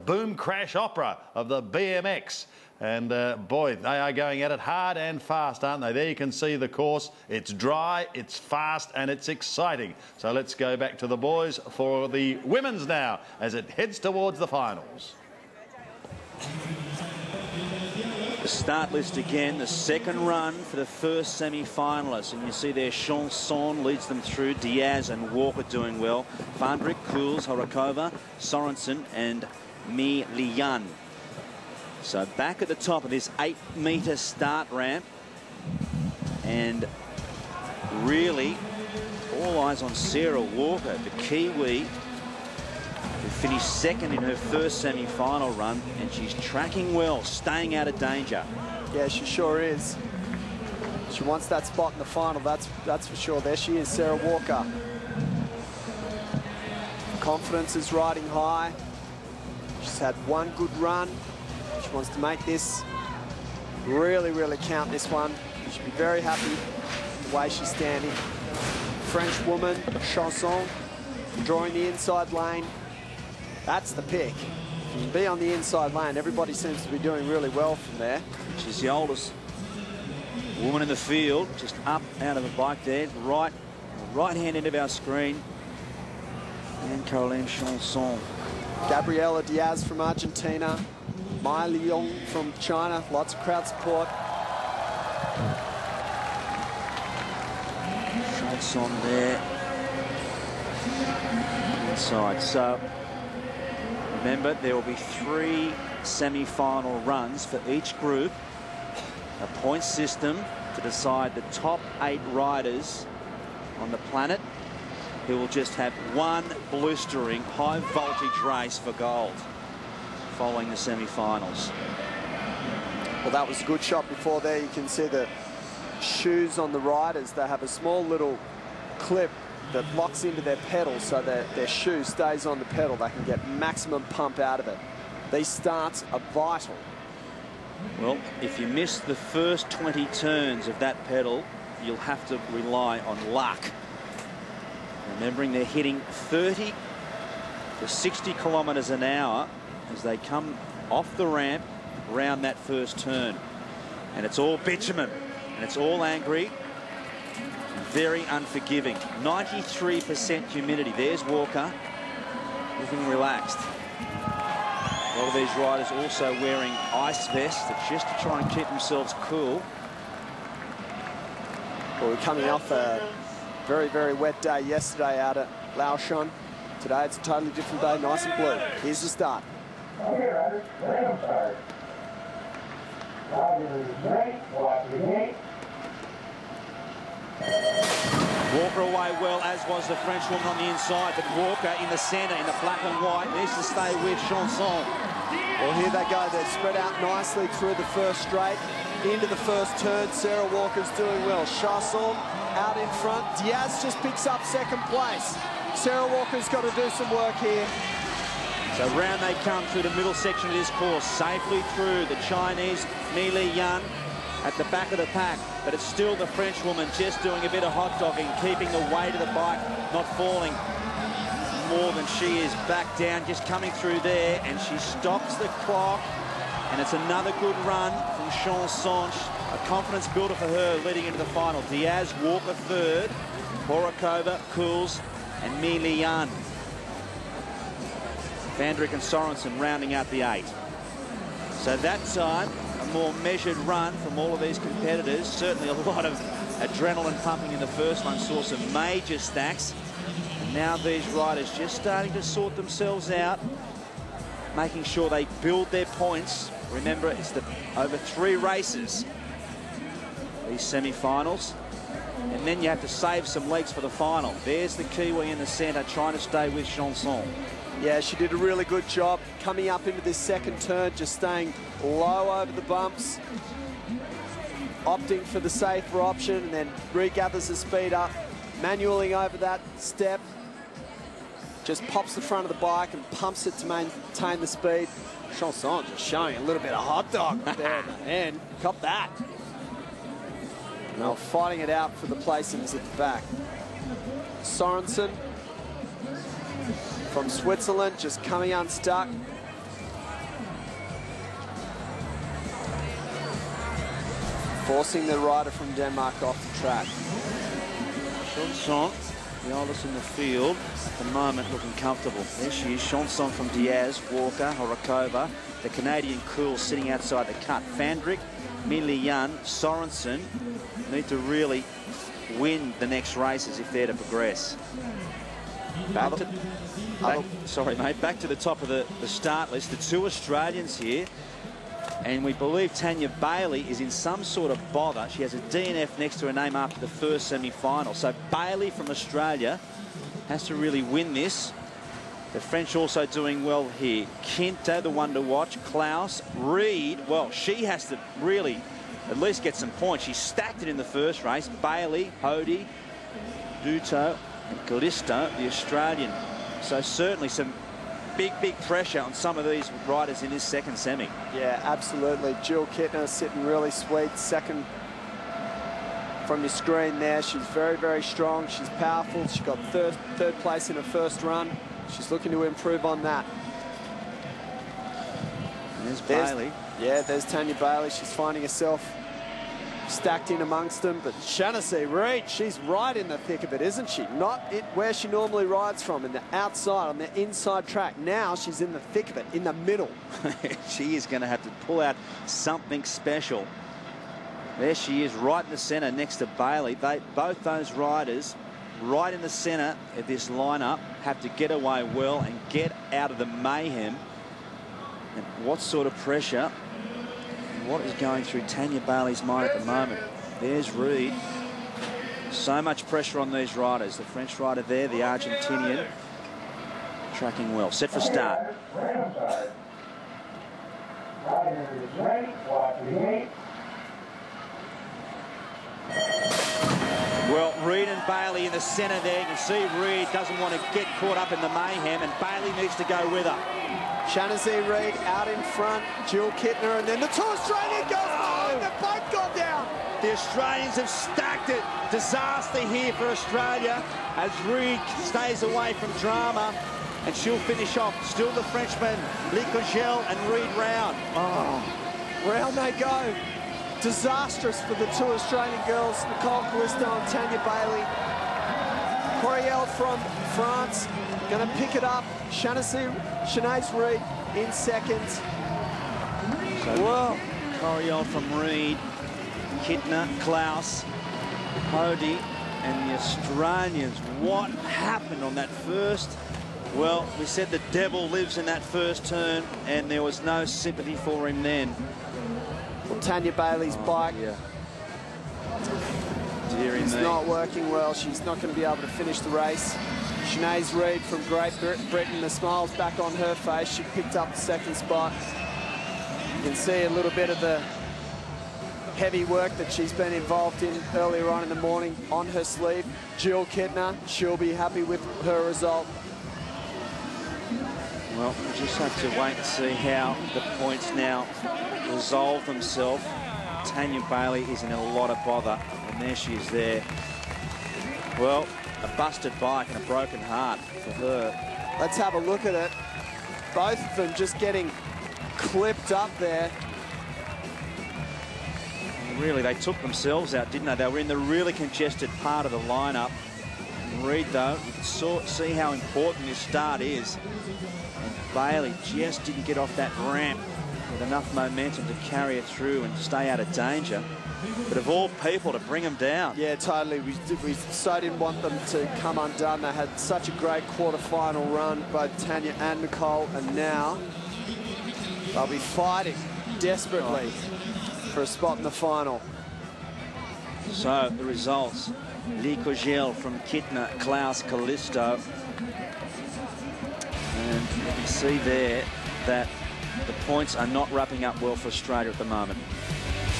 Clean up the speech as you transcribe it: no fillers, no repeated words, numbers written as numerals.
boom crash opera of the BMX. And boy, they are going at it hard and fast, aren't they? There you can see the course. It's dry, it's fast, and it's exciting. So let's go back to the boys for the women's now as it heads towards the finals. The start list again, the second run for the first semi-finalists. And you see there Chanson leads them through. Diaz and Walker doing well. Fandrick, Cools, Horakova, Sorensen and Mi Lian. So back at the top of this 8-metre start ramp. And really, all eyes on Sarah Walker, the Kiwi, who finished second in her first semi-final run, and she's tracking well, staying out of danger. Yeah, she sure is. She wants that spot in the final, that's for sure. There she is, Sarah Walker. Confidence is riding high. She's had one good run. She wants to make this really count, this one. She should be very happy with the way she's standing. French woman, Chanson, drawing the inside lane. That's the pick. If you can be on the inside lane, everybody seems to be doing really well from there. She's the oldest woman in the field, just up out of the bike there, right hand end of our screen. And Caroline Chanson. Gabriela Diaz from Argentina. Mai Liang from China. Lots of crowd support. Chanson there. Inside. So remember, there will be 3 semi-final runs for each group. A point system to decide the top 8 riders on the planet, who will just have one blistering high voltage race for gold following the semi-finals. Well, that was a good shot before there. You can see the shoes on the riders. They have a small little clip that locks into their pedal so that their shoe stays on the pedal. They can get maximum pump out of it. These starts are vital. Well, if you miss the first 20 turns of that pedal, you'll have to rely on luck. Remembering they're hitting 30 to 60 kilometres an hour as they come off the ramp around that first turn. And it's all bitumen, and it's all angry, very unforgiving. 93% humidity. There's Walker, looking relaxed. A lot of these riders also wearing ice vests just to try and keep themselves cool. Well, we're coming off a very wet day yesterday out at Laoshan. Today it's a totally different day, nice and blue. Here's the start. Walker away well, as was the French woman on the inside, but Walker in the centre, in the black and white, needs to stay with Chanson. Well, here they go. They're spread out nicely through the first straight. Into the first turn, Sarah Walker's doing well. Chanson out in front. Diaz just picks up second place. Sarah Walker's got to do some work here. So round they come through the middle section of this course, safely through the Chinese Mi Lian at the back of the pack, but it's still the French woman just doing a bit of hot dogging, keeping the weight of the bike, not falling more than she is. Back down, just coming through there, and she stops the clock, and it's another good run from Chanson. A confidence builder for her leading into the final. Diaz, Walker third, Horakova, Cools, and Mi Lian. Fandrick and Sorensen rounding out the 8. So that time, a more measured run from all of these competitors. Certainly a lot of adrenaline pumping in the first one. Saw some major stacks. And now these riders just starting to sort themselves out, making sure they build their points. Remember, it's over 3 races, these semi-finals. And then you have to save some legs for the final. There's the Kiwi in the centre, trying to stay with Chanson. Yeah, she did a really good job coming up into this second turn, just staying low over the bumps, opting for the safer option, and then regathers the speed up, manualing over that step, just pops the front of the bike and pumps it to maintain the speed. Chanson just showing a little bit of hot dog there at the end. Cop that. Now fighting it out for the placings at the back. Sorensen from Switzerland just coming unstuck. forcing the rider from Denmark off the track. Chanson, the oldest in the field, at the moment looking comfortable. There she is, Chanson from Diaz, Walker, Horakova, the Canadian Cool sitting outside the cut. Fandrick, Milian, Sorensen need to really win the next races if they're to progress. Back to the top of the start list. The two Australians here, and we believe Tanya Bailey is in some sort of bother. She has a DNF next to her name after the first semi-final. So Bailey from Australia has to really win this. The French also doing well here. Quinto, the one to watch. Klaus, Reed. Well, she has to really at least get some points. She stacked it in the first race. Bailey, Hody, Duto, and Callisto, the Australian. So certainly some big pressure on some of these riders in this second semi. Yeah, absolutely. Jill Kittner sitting really sweet. Second from your screen there. She's very strong. She's powerful. She got third place in her first run. She's looking to improve on that. There's Bailey. Yeah, there's Tanya Bailey. She's finding herself stacked in amongst them. But Shaughnessy Reid, she's right in the thick of it, isn't she? Not where she normally rides from, in the outside, on the inside track. Now she's in the thick of it, in the middle. She is going to have to pull out something special. There she is, right in the centre next to Bailey. Both those riders right in the centre of this lineup have to get away well and get out of the mayhem. And what sort of pressure, what is going through Tanya Bailey's mind at the moment? There's Reed. So much pressure on these riders. The French rider there, the Argentinian, tracking well. Set for start. Well, Reed and Bailey in the centre there. You can see Reed doesn't want to get caught up in the mayhem, and Bailey needs to go with her. Shaughnessy Reid out in front, Jill Kittner, and then the two Australian girls behind. They've both gone down. The Australians have stacked it. Disaster here for Australia as Reid stays away from drama, and she'll finish off. Still the Frenchmen, Licogel and Reid round. Oh, round they go. Disastrous for the two Australian girls, Nicole Callisto and Tanya Bailey. Coriel from France going to pick it up. Shanaise Reid in second. Well, Coriel from Reid, Kittner, Klaus, Hody, and the Australians. What happened on that first? Well, we said the devil lives in that first turn, and there was no sympathy for him then. Well, Tanya Bailey's bike is not working well. She's not going to be able to finish the race. Shanaise Reid from Great Britain, the smile's back on her face. She picked up the second spot. You can see a little bit of the heavy work that she's been involved in earlier on in the morning on her sleeve. Jill Kittner, she'll be happy with her result. Well, we just have to wait and see how the points now resolve themselves. Tanya Bailey is in a lot of bother, and there she is there. Well, a busted bike and a broken heart for her. Let's have a look at it. Both of them just getting clipped up there. Really, they took themselves out, didn't they? They were in the really congested part of the lineup. Reid, though, you can see how important this start is. And Bailey just didn't get off that ramp with enough momentum to carry it through and stay out of danger. But of all people, to bring them down. Yeah, totally. We so didn't want them to come undone. They had such a great quarter-final run, both Tanya and Nicole, and now they'll be fighting desperately for a spot in the final. So the results: Licogel from Kittner, Klaus, Callisto, and you can see there that the points are not wrapping up well for Australia at the moment.